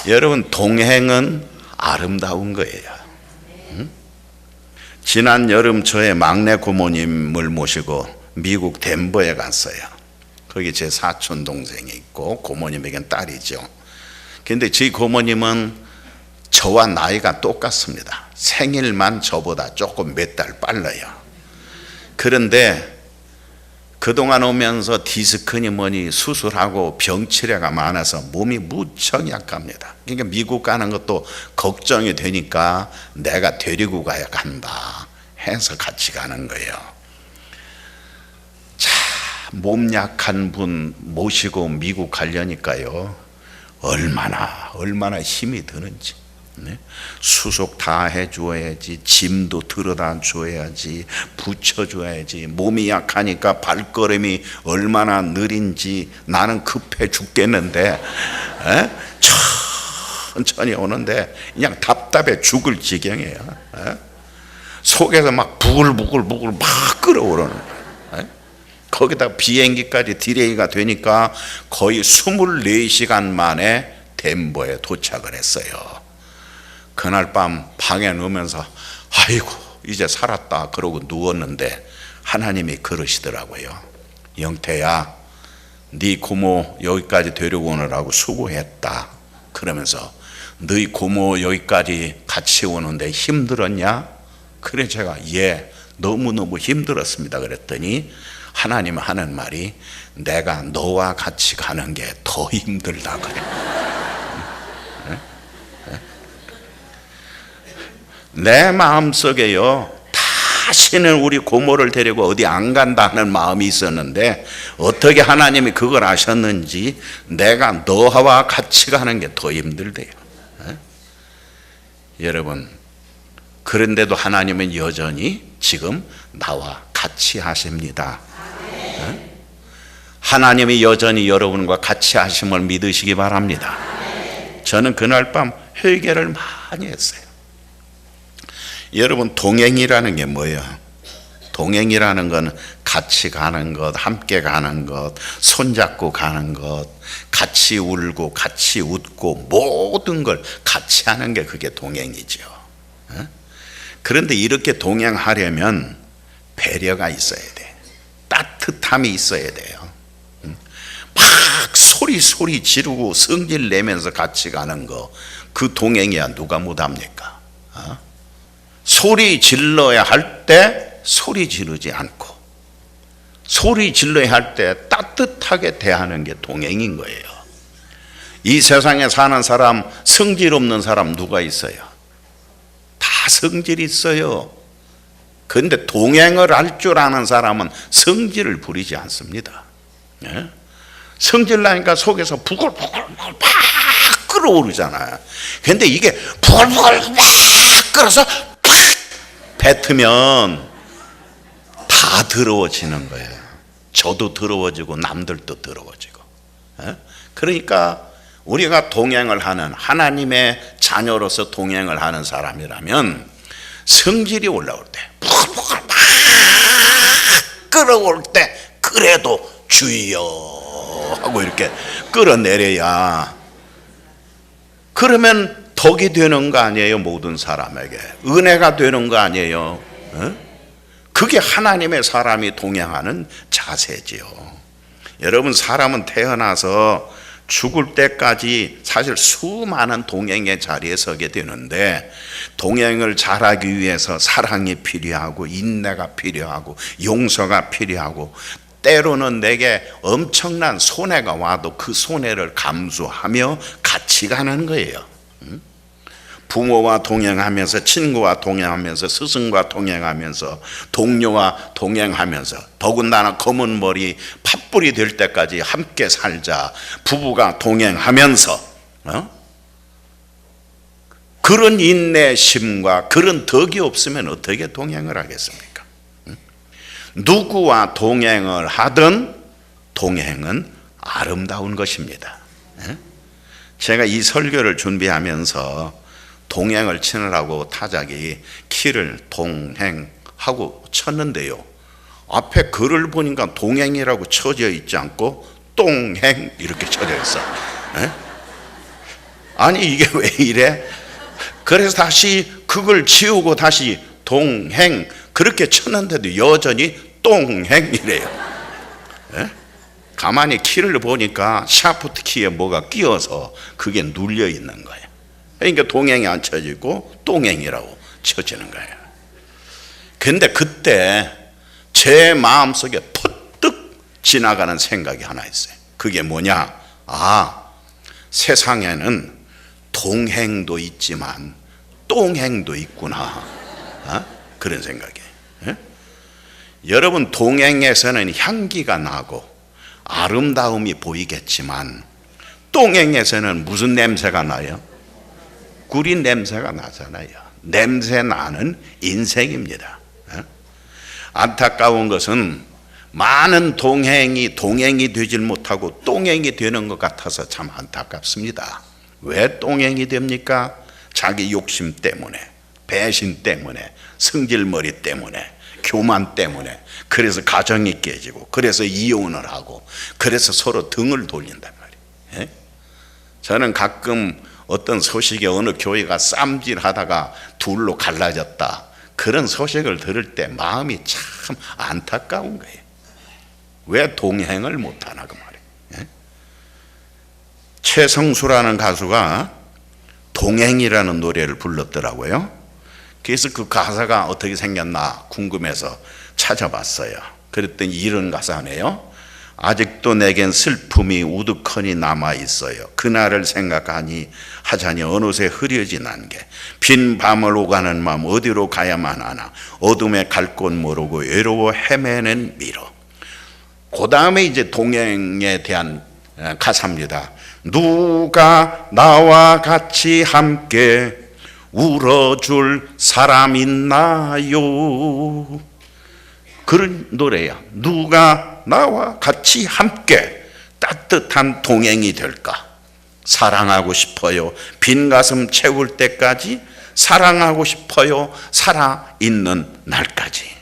여러분, 동행은 아름다운 거예요. 지난 여름 저의 막내 고모님을 모시고 미국 덴버에 갔어요. 거기 제 사촌 동생이 있고 고모님에겐 딸이죠. 근데 저희 고모님은 저와 나이가 똑같습니다. 생일만 저보다 조금 몇 달 빨라요. 그런데 그동안 오면서 디스크니 뭐니 수술하고 병치레가 많아서 몸이 무척 약합니다. 그러니까 미국 가는 것도 걱정이 되니까 내가 데리고 가야 간다 해서 같이 가는 거예요. 자, 몸 약한 분 모시고 미국 가려니까요, 얼마나 힘이 드는지. 수속 다 해줘야지, 짐도 들어다 줘야지, 붙여줘야지. 몸이 약하니까 발걸음이 얼마나 느린지 나는 급해 죽겠는데 천천히 오는데 그냥 답답해 죽을 지경이에요. 속에서 막 부글부글 막 끓어오르는 거예요. 거기다 비행기까지 디레이가 되니까 거의 24시간 만에 덴버에 도착을 했어요. 그날 밤 방에 누우면서 아이고 이제 살았다 그러고 누웠는데 하나님이 그러시더라고요. 영태야, 네 고모 여기까지 데리고 오느라고 수고했다. 그러면서 너희 고모 여기까지 같이 오는데 힘들었냐? 그래 제가 예, 너무너무 힘들었습니다 그랬더니 하나님 하는 말이 내가 너와 같이 가는 게 더 힘들다 그래. 내 마음속에요, 다시는 우리 고모를 데리고 어디 안 간다는 마음이 있었는데 어떻게 하나님이 그걸 아셨는지 내가 너와 같이 가는 게 더 힘들대요. 여러분, 그런데도 하나님은 여전히 지금 나와 같이 하십니다. 하나님이 여전히 여러분과 같이 하심을 믿으시기 바랍니다. 저는 그날 밤 회개를 많이 했어요. 여러분, 동행이라는 게 뭐예요? 동행이라는 건 같이 가는 것, 함께 가는 것, 손잡고 가는 것, 같이 울고 같이 웃고 모든 걸 같이 하는 게 그게 동행이죠. 그런데 이렇게 동행하려면 배려가 있어야 돼. 따뜻함이 있어야 돼요. 막 소리 지르고 성질 내면서 같이 가는 거, 그 동행이야 누가 못합니까? 소리 질러야 할 때 소리 지르지 않고 소리 질러야 할 때 따뜻하게 대하는 게 동행인 거예요. 이 세상에 사는 사람, 성질 없는 사람 누가 있어요? 다 성질 있어요. 그런데 동행을 할 줄 아는 사람은 성질을 부리지 않습니다. 성질 나니까 속에서 부글부글 막 끓어오르잖아요. 그런데 이게 부글부글 막 끓어서 뱉으면 다 더러워지는 거예요. 저도 더러워지고 남들도 더러워지고. 그러니까 우리가 동행을 하는, 하나님의 자녀로서 동행을 하는 사람이라면 성질이 올라올 때, 부글부글 막 끓어올 때 그래도 주여 하고 이렇게 끌어내려야, 그러면 덕이 되는 거 아니에요? 모든 사람에게 은혜가 되는 거 아니에요? 그게 하나님의 사람이 동행하는 자세지요. 여러분, 사람은 태어나서 죽을 때까지 사실 수많은 동행의 자리에 서게 되는데, 동행을 잘하기 위해서 사랑이 필요하고 인내가 필요하고 용서가 필요하고, 때로는 내게 엄청난 손해가 와도 그 손해를 감수하며 같이 가는 거예요. 부모와 동행하면서, 친구와 동행하면서, 스승과 동행하면서, 동료와 동행하면서, 더군다나 검은 머리 팥불이 될 때까지 함께 살자, 부부가 동행하면서 그런 인내심과 그런 덕이 없으면 어떻게 동행을 하겠습니까? 누구와 동행을 하든 동행은 아름다운 것입니다. 제가 이 설교를 준비하면서 동행을 치느라고 타작이 키를 동행하고 쳤는데요, 앞에 글을 보니까 동행이라고 쳐져 있지 않고 똥행 이렇게 쳐져 있어. 아니 이게 왜 이래? 그래서 다시 그걸 지우고 다시 동행 그렇게 쳤는데도 여전히 똥행이래요. 예? 가만히 키를 보니까 샤프트 키에 뭐가 끼어서 그게 눌려 있는 거예요. 그러니까 동행이 안 쳐지고 똥행이라고 쳐지는 거예요. 근데 그때 제 마음속에 푸뜩 지나가는 생각이 하나 있어요. 그게 뭐냐? 아, 세상에는 동행도 있지만 똥행도 있구나. 그런 생각이에요. 예? 여러분, 동행에서는 향기가 나고 아름다움이 보이겠지만 똥행에서는 무슨 냄새가 나요? 구리 냄새가 나잖아요. 냄새 나는 인생입니다. 안타까운 것은 많은 동행이 되질 못하고 똥행이 되는 것 같아서 참 안타깝습니다. 왜 똥행이 됩니까? 자기 욕심 때문에, 배신 때문에, 승질머리 때문에, 교만 때문에. 그래서 가정이 깨지고, 그래서 이혼을 하고, 그래서 서로 등을 돌린단 말이에요. 저는 가끔 어떤 소식에 어느 교회가 쌈질하다가 둘로 갈라졌다, 그런 소식을 들을 때 마음이 참 안타까운 거예요. 왜 동행을 못하나 그 말이에요. 최성수라는 가수가 동행이라는 노래를 불렀더라고요. 그래서 그 가사가 어떻게 생겼나 궁금해서 찾아봤어요. 그랬더니 이런 가사네요. 아직도 내겐 슬픔이 우두커니 남아있어요. 그날을 생각하니 하자니 어느새 흐려진 안개, 빈 밤을 오가는 마음 어디로 가야만 하나, 어둠에 갈 곳 모르고 외로워 헤매는 미로. 그 다음에 이제 동행에 대한 가사입니다. 누가 나와 같이 함께 울어줄 사람 있나요? 그런 노래야. 누가 나와 같이 함께 따뜻한 동행이 될까? 사랑하고 싶어요. 빈 가슴 채울 때까지 사랑하고 싶어요. 살아있는 날까지.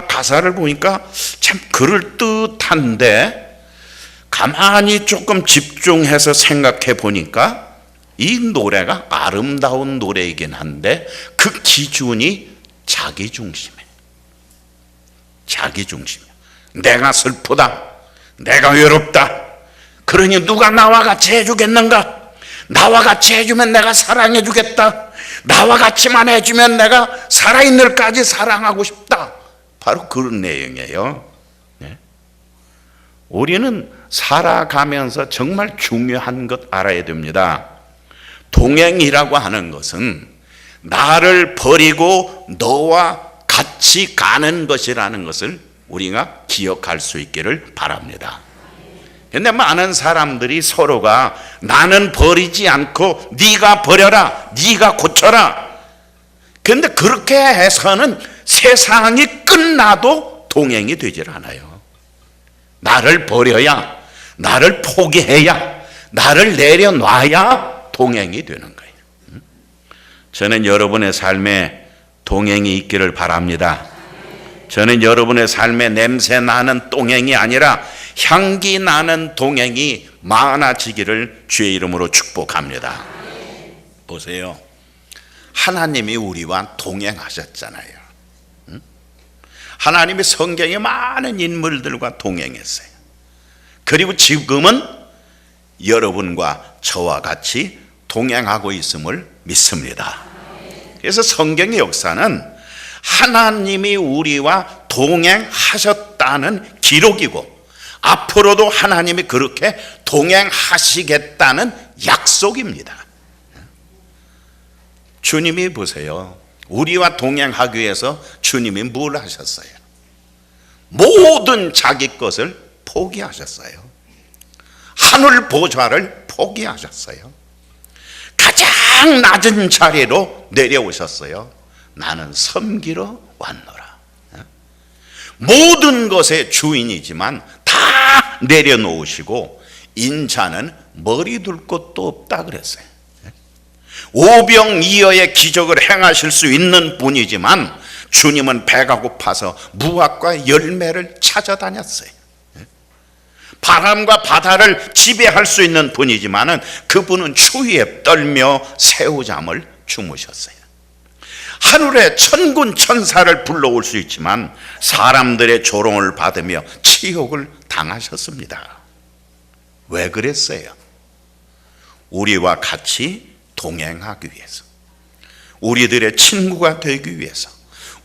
가사를 보니까 참 그럴듯한데 가만히 조금 집중해서 생각해 보니까 이 노래가 아름다운 노래이긴 한데 그 기준이 자기중심이에요. 자기중심이야. 내가 슬프다, 내가 외롭다, 그러니 누가 나와 같이 해주겠는가? 나와 같이 해주면 내가 사랑해 주겠다, 나와 같이만 해주면 내가 살아있늘까지 사랑하고 싶다. 바로 그런 내용이에요. 우리는 살아가면서 정말 중요한 것 알아야 됩니다. 동행이라고 하는 것은 나를 버리고 너와 같이 가는 것이라는 것을 우리가 기억할 수 있기를 바랍니다. 그런데 많은 사람들이 서로가 나는 버리지 않고 네가 버려라, 네가 고쳐라. 그런데 그렇게 해서는 세상이 끝나도 동행이 되질 않아요. 나를 버려야, 나를 포기해야, 나를 내려놔야 동행이 되는 거예요. 저는 여러분의 삶에 동행이 있기를 바랍니다. 저는 여러분의 삶에 냄새 나는 동행이 아니라 향기 나는 동행이 많아지기를 주의 이름으로 축복합니다. 보세요. 하나님이 우리와 동행하셨잖아요. 하나님이 성경에 많은 인물들과 동행했어요. 그리고 지금은 여러분과 저와 같이 동행하고 있음을 믿습니다. 그래서 성경의 역사는 하나님이 우리와 동행하셨다는 기록이고 앞으로도 하나님이 그렇게 동행하시겠다는 약속입니다. 주님이 보세요. 우리와 동행하기 위해서 주님이 뭘 하셨어요? 모든 자기 것을 포기하셨어요. 하늘 보좌를 포기하셨어요. 가장 낮은 자리로 내려오셨어요. 나는 섬기러 왔노라. 모든 것의 주인이지만 다 내려놓으시고 인자는 머리 둘 곳도 없다 그랬어요. 오병이어의 기적을 행하실 수 있는 분이지만 주님은 배가 고파서 무화과 열매를 찾아다녔어요. 바람과 바다를 지배할 수 있는 분이지만은 그분은 추위에 떨며 새우잠을 주무셨어요. 하늘에 천군 천사를 불러올 수 있지만 사람들의 조롱을 받으며 치욕을 당하셨습니다. 왜 그랬어요? 우리와 같이 동행하기 위해서, 우리들의 친구가 되기 위해서,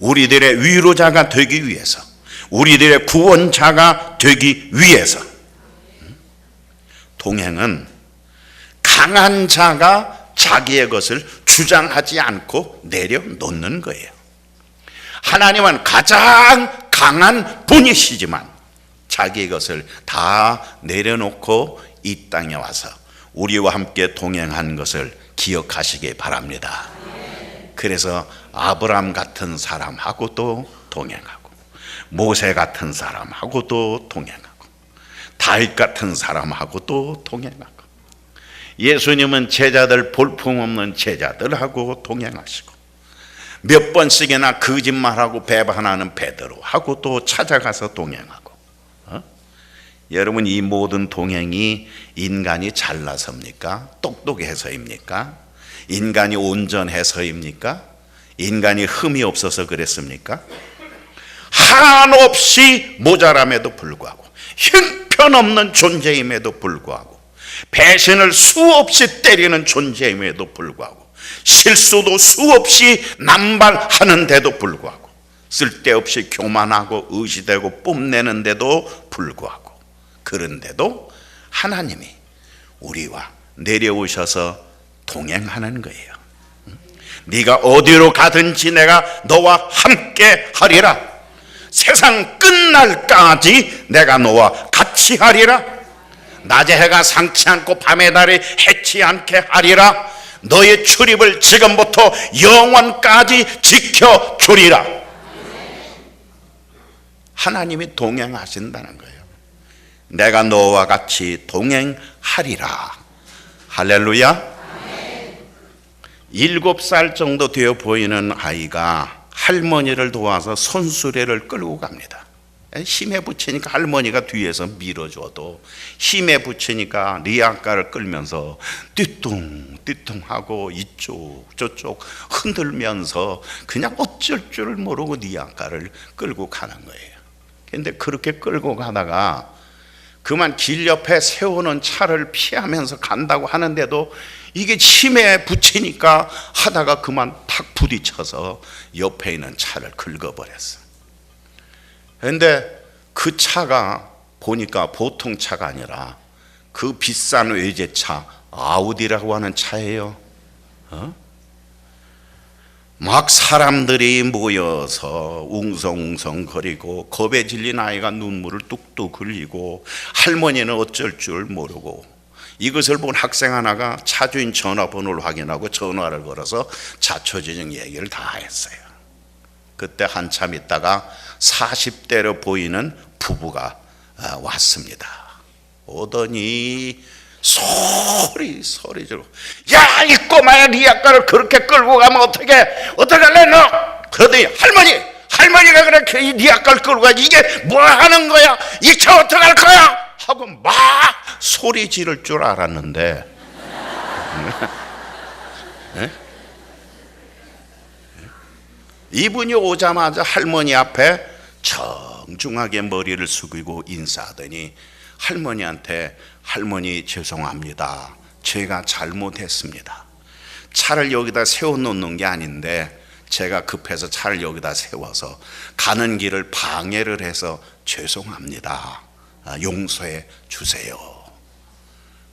우리들의 위로자가 되기 위해서, 우리들의 구원자가 되기 위해서. 동행은 강한 자가 자기의 것을 주장하지 않고 내려놓는 거예요. 하나님은 가장 강한 분이시지만 자기의 것을 다 내려놓고 이 땅에 와서 우리와 함께 동행한 것을 기억하시기 바랍니다. 그래서 아브라함 같은 사람하고도 동행하고, 모세 같은 사람하고도 동행하고, 다윗 같은 사람하고도 동행하고, 예수님은 제자들, 볼품없는 제자들하고 동행하시고, 몇 번씩이나 거짓말하고 배반하는 베드로하고도 찾아가서 동행하고. 여러분, 이 모든 동행이 인간이 잘나서입니까? 똑똑해서입니까? 인간이 온전해서입니까? 인간이 흠이 없어서 그랬습니까? 한없이 모자람에도 불구하고, 형편없는 존재임에도 불구하고, 배신을 수없이 때리는 존재임에도 불구하고, 실수도 수없이 남발하는데도 불구하고, 쓸데없이 교만하고 의시되고 뽐내는데도 불구하고, 그런데도 하나님이 우리와 내려오셔서 동행하는 거예요. 네가 어디로 가든지 내가 너와 함께 하리라. 세상 끝날까지 내가 너와 같이 하리라. 낮에 해가 상치 않고 밤의 달이 해치 않게 하리라. 너의 출입을 지금부터 영원까지 지켜주리라. 하나님이 동행하신다는 거예요. 내가 너와 같이 동행하리라. 할렐루야. 7살 정도 되어 보이는 아이가 할머니를 도와서 손수레를 끌고 갑니다. 힘에 붙이니까 할머니가 뒤에서 밀어줘도 힘에 붙이니까 리아카를 끌면서 띠뚱띠뚱하고 이쪽 저쪽 흔들면서 그냥 어쩔 줄 모르고 리아카를 끌고 가는 거예요. 그런데 그렇게 끌고 가다가 그만 길 옆에 세우는 차를 피하면서 간다고 하는데도 이게 힘에 붙이니까 하다가 그만 탁 부딪혀서 옆에 있는 차를 긁어버렸어. 그런데 그 차가 보니까 보통 차가 아니라 그 비싼 외제차 아우디라고 하는 차예요. 막 사람들이 모여서 웅성웅성거리고 겁에 질린 아이가 눈물을 뚝뚝 흘리고 할머니는 어쩔 줄 모르고, 이것을 본 학생 하나가 차주인 전화번호를 확인하고 전화를 걸어서 자초지종 얘기를 다 했어요. 그때 한참 있다가 40대로 보이는 부부가 왔습니다. 오더니 소리 지르고, 야, 이 꼬마야, 네 아까를 그렇게 끌고 가면 어떡할래 너? 그러더니 할머니가 그렇게 네 아까를 끌고 가지, 이게 뭐 하는 거야? 이 차 어떡할 거야? 하고 막 소리 지를 줄 알았는데 이분이 오자마자 할머니 앞에 정중하게 머리를 숙이고 인사하더니 할머니한테, 할머니 죄송합니다. 제가 잘못했습니다. 차를 여기다 세워놓는 게 아닌데 제가 급해서 차를 여기다 세워서 가는 길을 방해를 해서 죄송합니다. 용서해 주세요.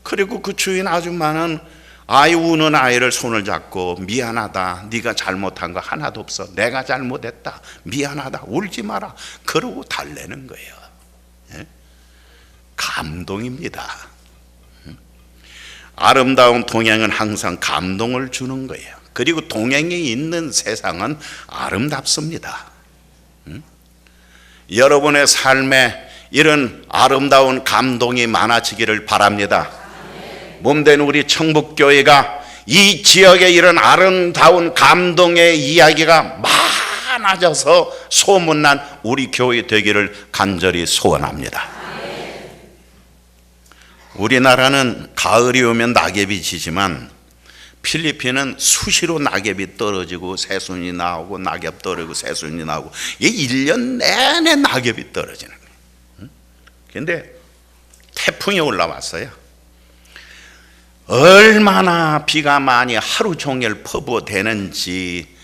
그리고 그 주인 아줌마는 아이 우는 아이를 손을 잡고, 미안하다, 네가 잘못한 거 하나도 없어, 내가 잘못했다, 미안하다, 울지 마라, 그러고 달래는 거예요. 감동입니다. 아름다운 동행은 항상 감동을 주는 거예요. 그리고 동행이 있는 세상은 아름답습니다. 여러분의 삶에 이런 아름다운 감동이 많아지기를 바랍니다. 몸된 우리 청북교회가 이 지역에 이런 아름다운 감동의 이야기가 많아져서 소문난 우리 교회 되기를 간절히 소원합니다. 우리나라는 가을이 오면 낙엽이 지지만 필리핀은 수시로 낙엽이 떨어지고 새순이 나오고 낙엽 떨어지고 새순이 나오고 이게 1년 내내 낙엽이 떨어지는 거예요. 그런데 태풍이 올라왔어요. 얼마나 비가 많이 하루 종일 퍼부어대는지.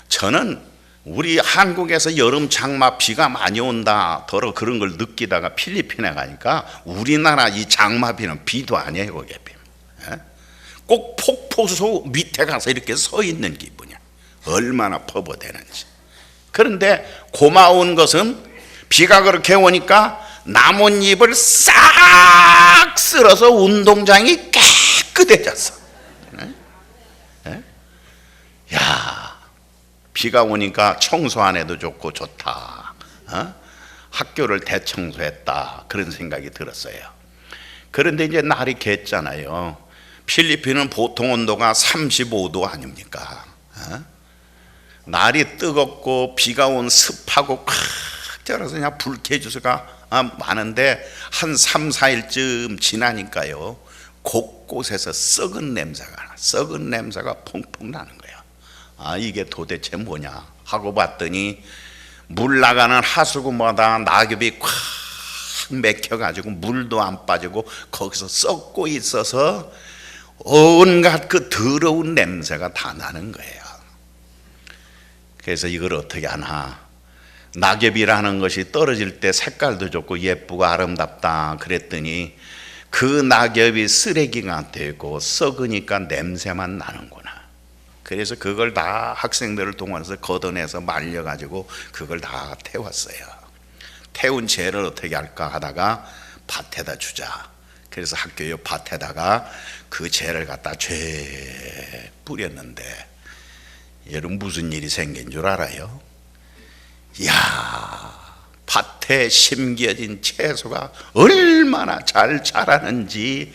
저는 우리 한국에서 여름 장마 비가 많이 온다 더러 그런 걸 느끼다가 필리핀에 가니까 우리나라 이 장마비는 비도 아니에요. 그게 꼭 폭포수 밑에 가서 이렇게 서 있는 기분이야. 얼마나 퍼부어대는지. 그런데 고마운 것은 비가 그렇게 오니까 나뭇잎을 싹 쓸어서 운동장이 깨끗해졌어. 야, 비가 오니까 청소 안 해도 좋고 좋다. 학교를 대청소했다. 그런 생각이 들었어요. 그런데 이제 날이 겠잖아요. 필리핀은 보통 온도가 35도 아닙니까? 날이 뜨겁고 비가 온 습하고 콱 쩔어서 그냥 불쾌지수가 많은데 한 3, 4일쯤 지나니까요 곳곳에서 썩은 냄새가 펑펑 나는 거예요. 이게 도대체 뭐냐 하고 봤더니 물 나가는 하수구마다 낙엽이 콱 맥혀가지고 물도 안 빠지고 거기서 썩고 있어서 온갖 그 더러운 냄새가 다 나는 거예요. 그래서 이걸 어떻게 하나, 낙엽이라는 것이 떨어질 때 색깔도 좋고 예쁘고 아름답다 그랬더니 그 낙엽이 쓰레기가 되고 썩으니까 냄새만 나는구나. 그래서 그걸 다 학생들을 동원해서 걷어내서 말려가지고 그걸 다 태웠어요. 태운 재를 어떻게 할까 하다가 밭에다 주자. 그래서 학교 옆 밭에다가 그 재를 갖다 쫙 뿌렸는데 여러분 무슨 일이 생긴 줄 알아요? 이야, 밭에 심겨진 채소가 얼마나 잘 자라는지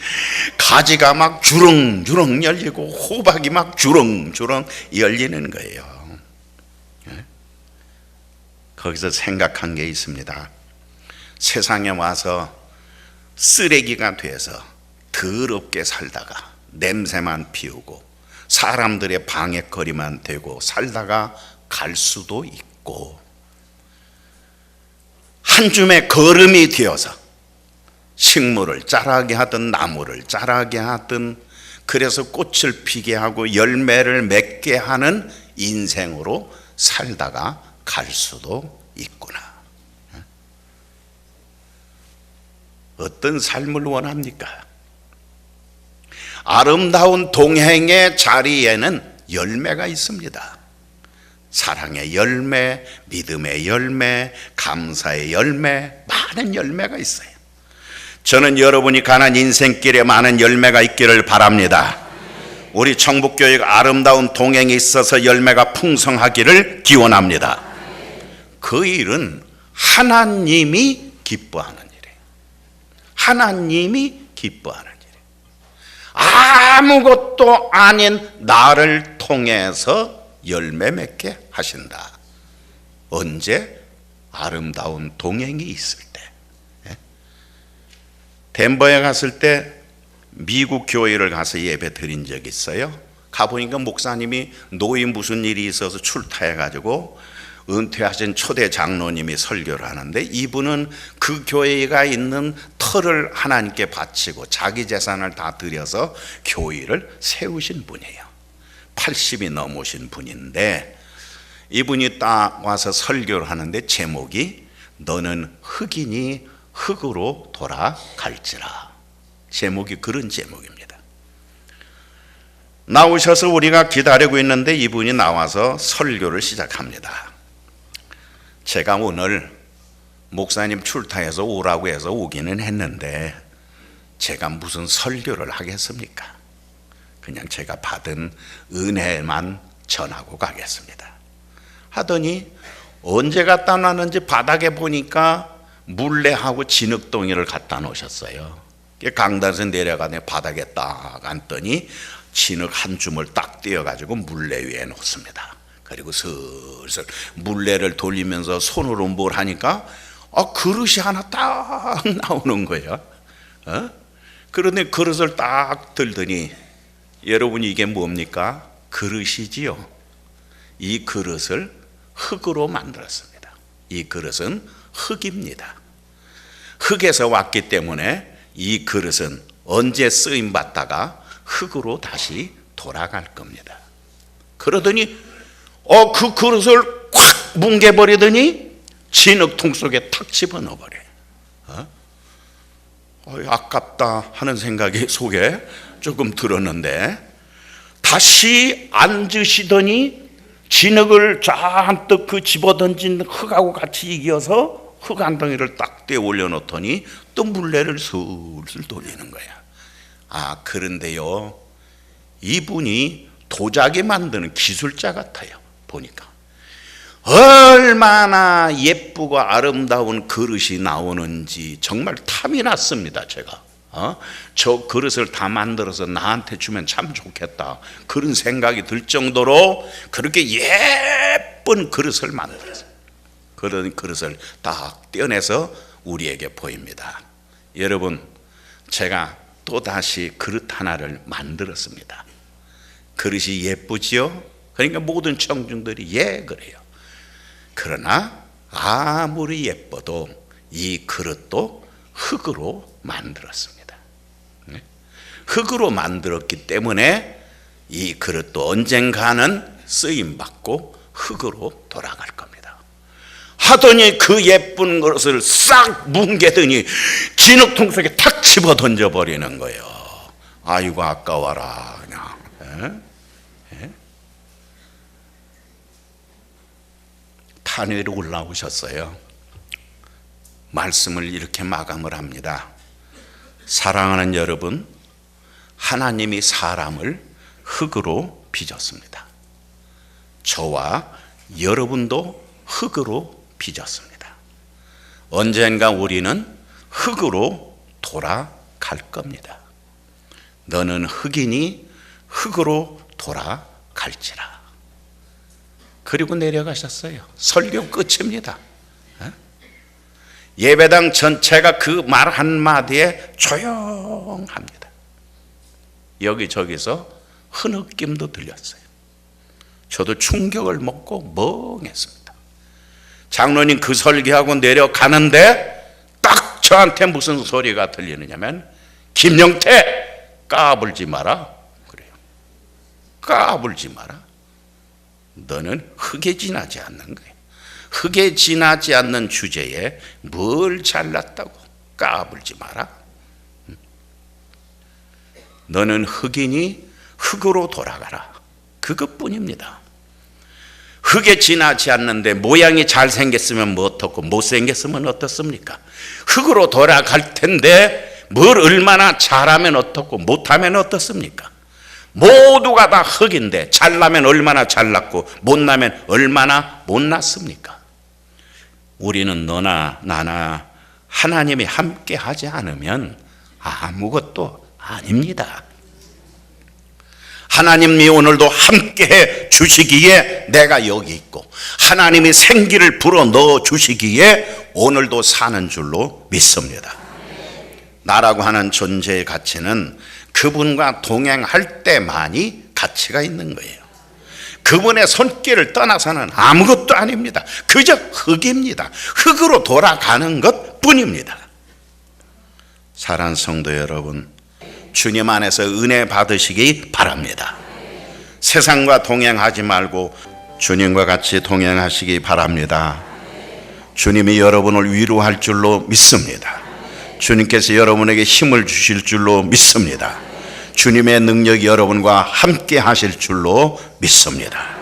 가지가 막 주렁주렁 열리고 호박이 막 주렁주렁 열리는 거예요. 거기서 생각한 게 있습니다. 세상에 와서 쓰레기가 돼서 더럽게 살다가 냄새만 피우고 사람들의 방해거리만 되고 살다가 갈 수도 있고, 한 줌의 거름이 되어서 식물을 자라게 하든 나무를 자라게 하든 그래서 꽃을 피게 하고 열매를 맺게 하는 인생으로 살다가 갈 수도 있구나. 어떤 삶을 원합니까? 아름다운 동행의 자리에는 열매가 있습니다. 사랑의 열매, 믿음의 열매, 감사의 열매, 많은 열매가 있어요. 저는 여러분이 가는 인생길에 많은 열매가 있기를 바랍니다. 우리 청북교회가 아름다운 동행에 있어서 열매가 풍성하기를 기원합니다. 그 일은 하나님이 기뻐하는 일이에요. 하나님이 기뻐하는 일이에요. 아무것도 아닌 나를 통해서 열매 맺게 하신다. 언제? 아름다운 동행이 있을 때. 덴버에 갔을 때 미국 교회를 가서 예배 드린 적이 있어요. 가보니까 목사님이 노인 무슨 일이 있어서 출타해가지고 은퇴하신 초대 장로님이 설교를 하는데, 이분은 그 교회가 있는 터를 하나님께 바치고 자기 재산을 다 들여서 교회를 세우신 분이에요. 80이 넘으신 분인데 이분이 딱 와서 설교를 하는데 제목이 너는 흑인이 흑으로 돌아갈지라. 제목이 그런 제목입니다. 나오셔서 우리가 기다리고 있는데 이분이 나와서 설교를 시작합니다. 제가 오늘 목사님 출타해서 오라고 해서 오기는 했는데 제가 무슨 설교를 하겠습니까? 그냥 제가 받은 은혜만 전하고 가겠습니다 하더니 언제 갖다 놨는지 바닥에 보니까 물레하고 진흙동이를 갖다 놓으셨어요. 강단에서 내려가네 바닥에 딱 앉더니 진흙 한 줌을 딱 떼어가지고 물레 위에 놓습니다. 그리고 슬슬 물레를 돌리면서 손으로 뭘 하니까 그릇이 하나 딱 나오는 거예요. 그런데 그릇을 딱 들더니 여러분 이게 뭡니까? 그릇이지요. 이 그릇을 흙으로 만들었습니다. 이 그릇은 흙입니다. 흙에서 왔기 때문에 이 그릇은 언제 쓰임 받다가 흙으로 다시 돌아갈 겁니다. 그러더니 그 그릇을 콱 뭉개버리더니 진흙통 속에 탁 집어넣어버려요. 아깝다 하는 생각이 속에 조금 들었는데 다시 앉으시더니 진흙을 잔뜩 그 집어던진 흙하고 같이 이어서 흙 한 덩이를 딱 떼어 올려놓더니 또 물레를 슬슬 돌리는 거야. 그런데요, 이분이 도자기 만드는 기술자 같아요. 보니까 얼마나 예쁘고 아름다운 그릇이 나오는지 정말 탐이 났습니다. 제가 저 그릇을 다 만들어서 나한테 주면 참 좋겠다 그런 생각이 들 정도로 그렇게 예쁜 그릇을 만들었어요. 그런 그릇을 딱 떼어내서 우리에게 보입니다. 여러분, 제가 또다시 그릇 하나를 만들었습니다. 그릇이 예쁘지요? 그러니까 모든 청중들이 그래요. 그러나 아무리 예뻐도 이 그릇도 흙으로 만들었습니다. 흙으로 만들었기 때문에 이 그릇도 언젠가는 쓰임받고 흙으로 돌아갈 겁니다. 하더니 그 예쁜 그릇을 싹 뭉개더니 진흙통 속에 탁 집어 던져버리는 거예요. 아이고 아까워라 그냥. 산 위로 올라오셨어요. 말씀을 이렇게 마감을 합니다. 사랑하는 여러분, 하나님이 사람을 흙으로 빚었습니다. 저와 여러분도 흙으로 빚었습니다. 언젠가 우리는 흙으로 돌아갈 겁니다. 너는 흙이니 흙으로 돌아갈지라. 그리고 내려가셨어요. 설교 끝입니다. 예배당 전체가 그 말 한마디에 조용합니다. 여기저기서 흐느낌도 들렸어요. 저도 충격을 먹고 멍했습니다. 장로님 그 설교하고 내려가는데 딱 저한테 무슨 소리가 들리느냐면, 김영태 까불지 마라 그래요. 까불지 마라. 너는 흙에 지나지 않는 거예요. 흙에 지나지 않는 주제에 뭘 잘났다고 까불지 마라. 너는 흙이니 흙으로 돌아가라. 그것뿐입니다. 흙에 지나지 않는데 모양이 잘생겼으면 뭐 어떻고 못생겼으면 어떻습니까? 흙으로 돌아갈 텐데 뭘 얼마나 잘하면 어떻고 못하면 어떻습니까? 모두가 다 흙인데 잘나면 얼마나 잘났고 못나면 얼마나 못났습니까? 우리는 너나 나나 하나님이 함께 하지 않으면 아무것도 아닙니다. 하나님이 오늘도 함께해 주시기에 내가 여기 있고, 하나님이 생기를 불어 넣어 주시기에 오늘도 사는 줄로 믿습니다. 나라고 하는 존재의 가치는 그분과 동행할 때만이 가치가 있는 거예요. 그분의 손길을 떠나서는 아무것도 아닙니다. 그저 흙입니다. 흙으로 돌아가는 것 뿐입니다. 사랑하는 성도 여러분, 주님 안에서 은혜 받으시기 바랍니다. 세상과 동행하지 말고 주님과 같이 동행하시기 바랍니다. 주님이 여러분을 위로할 줄로 믿습니다. 주님께서 여러분에게 힘을 주실 줄로 믿습니다. 주님의 능력이 여러분과 함께 하실 줄로 믿습니다.